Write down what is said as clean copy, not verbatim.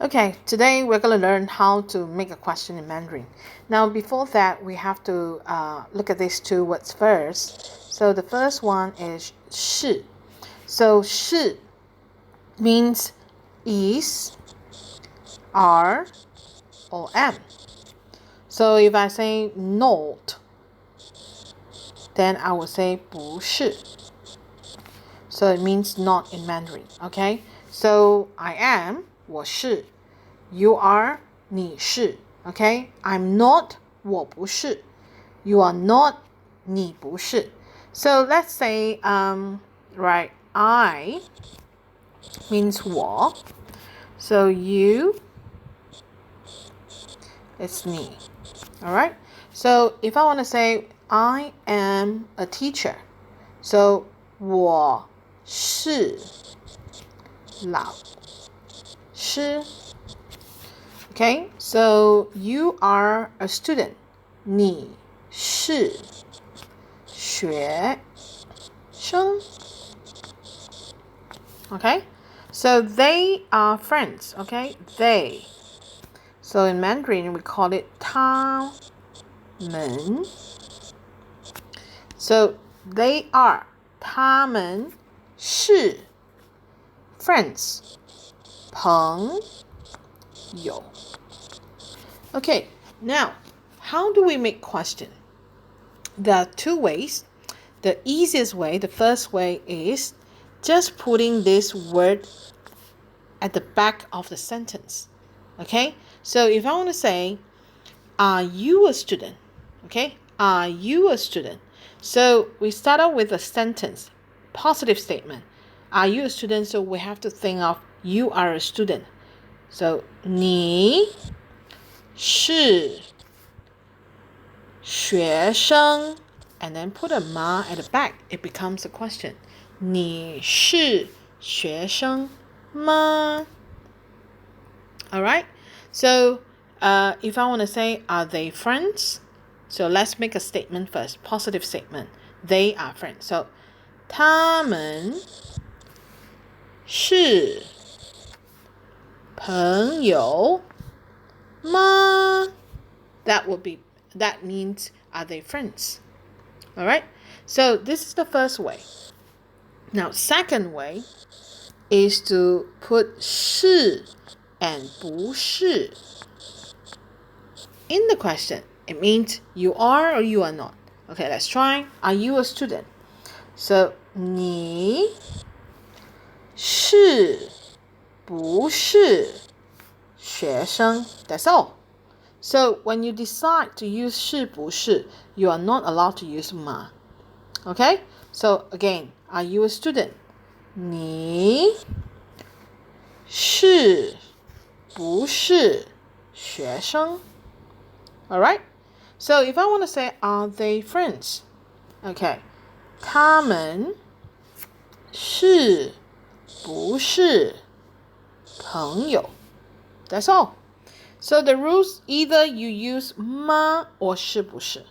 Okay, today we're going to learn how to make a question in Mandarin. Now, before that, we have to look at these two words first. So the first one is 是. So 是 means is, are, or am. So if I say not, then I will say 不是. So it means not in Mandarin. Okay, so I am, 我是. You are, 你是. Okay, I'm not, 我不是. You are not, 你不是. So let's say, right, I means 我. So you, it's 你. Alright, so if I want to say I am a teacher, so 我是老师. Okay, so you are a student. 你是学生. Okay, so they are friends. Okay, they. So in Mandarin we call it 他们. So they are, 他们是 friends, 朋友. Okay, now, how do we make question? There are two ways. The easiest way, the first way is just putting this word at the back of the sentence. Okay, so if I want to say, are you a student? Okay, are you a student? So we start out with a sentence, positive statement. Are you a student? So we have to think of you are a student. So 你是学生 and then put a 吗 at the back. It becomes a question. 你是学生吗? Alright, so if I want to say, are they friends? So let's make a statement first, positive statement. They are friends. So 他们是朋友吗? That means, are they friends? Alright, so this is the first way. Now, second way is to put 是 and 不是 in the question. It means you are or you are not. Okay, let's try. Are you a student? So 你是不是学生? That's all. So when you decide to use 是不是, you are not allowed to use 吗. Okay? So again, are you a student? 你是不是学生? Alright? So if I want to say, are they friends? Okay. 他们是不是朋友? That's all. So the rules, either you use 吗 or 是不是.